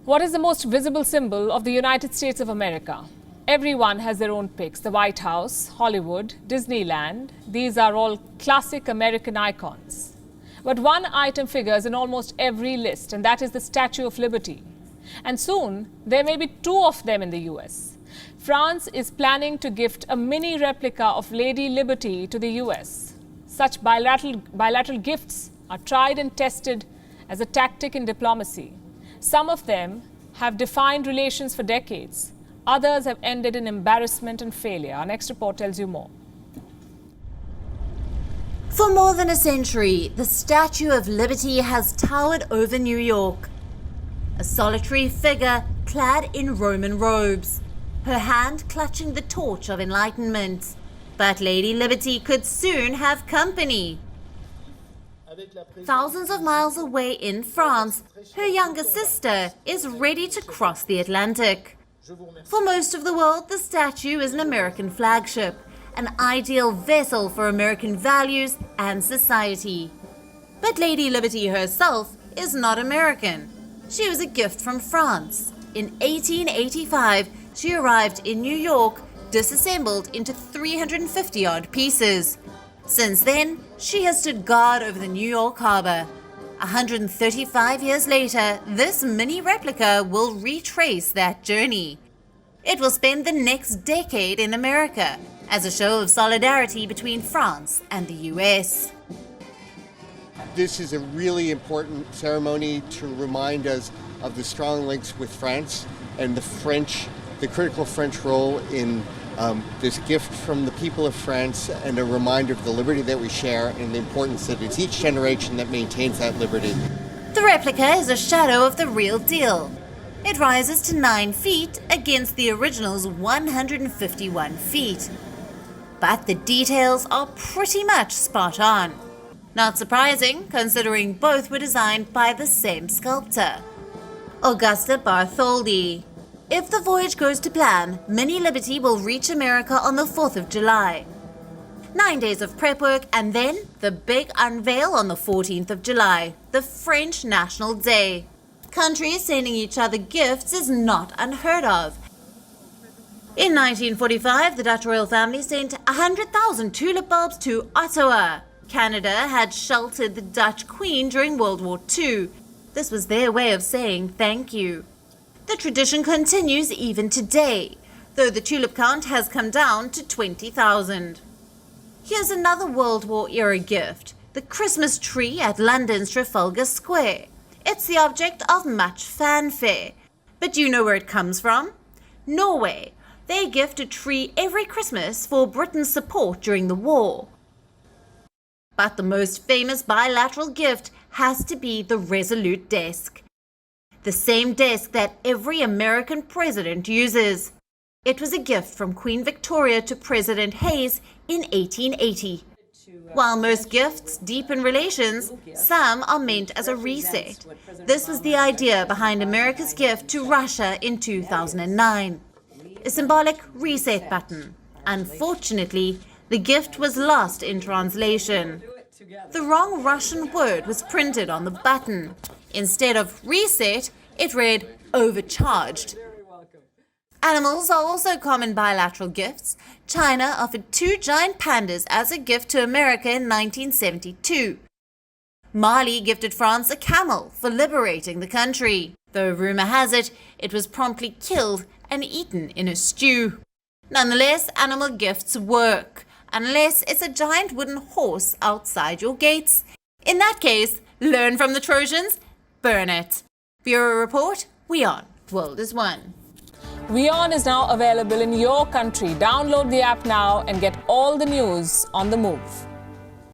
What is the most visible symbol of the United States of America? Everyone has their own picks. The White House, Hollywood, Disneyland. These are all classic American icons. But one item figures in almost every list, and that is the Statue of Liberty. And soon, there may be two of them in the US. France is planning to gift a mini replica of Lady Liberty to the US. Such bilateral gifts are tried and tested as a tactic in diplomacy. Some of them have defined relations for decades. Others have ended in embarrassment and failure. Our next report tells you more. For more than a century, the Statue of Liberty has towered over New York. A solitary figure clad in Roman robes, her hand clutching the torch of enlightenment. But Lady Liberty could soon have company. Thousands of miles away in France, her younger sister is ready to cross the Atlantic. For most of the world, the statue is an American flagship, an ideal vessel for American values and society. But Lady Liberty herself is not American. She was a gift from France. In 1885, she arrived in New York, disassembled into 350-odd pieces. Since then, she has stood guard over the New York harbor. 135 years later, this mini replica will retrace that journey. It will spend the next decade in America as a show of solidarity between France and the US. This is a really important ceremony to remind us of the strong links with France and the critical French role in this gift from the people of France, and a reminder of the liberty that we share and the importance that it's each generation that maintains that liberty. The replica is a shadow of the real deal. It rises to 9 feet against the original's 151 feet. But the details are pretty much spot on. Not surprising, considering both were designed by the same sculptor, Augusta Bartholdi. If the voyage goes to plan, Mini Liberty will reach America on the 4th of July. 9 days of prep work, and then the big unveil on the 14th of July, the French National Day. Countries sending each other gifts is not unheard of. In 1945, the Dutch royal family sent 100,000 tulip bulbs to Ottawa. Canada had sheltered the Dutch Queen during World War II. This was their way of saying thank you. The tradition continues even today, though the tulip count has come down to 20,000. Here's another World War-era gift, the Christmas tree at London's Trafalgar Square. It's the object of much fanfare. But do you know where it comes from? Norway. They gift a tree every Christmas for Britain's support during the war. But the most famous bilateral gift has to be the Resolute desk. The same desk that every American president uses. It was a gift from Queen Victoria to President Hayes in 1880. While most gifts deepen relations, some are meant as a reset. This was the idea behind America's gift to Russia in 2009. A symbolic reset button. Unfortunately, the gift was lost in translation. The wrong Russian word was printed on the button. Instead of reset, it read overcharged. Animals are also common bilateral gifts. China offered 2 giant pandas as a gift to America in 1972. Mali gifted France a camel for liberating the country, though rumor has it, it was promptly killed and eaten in a stew. Nonetheless, animal gifts work, unless it's a giant wooden horse outside your gates. In that case, learn from the Trojans, burn it. Bureau Report, WION, World is One. WION is now available in your country. Download the app now and get all the news on the move.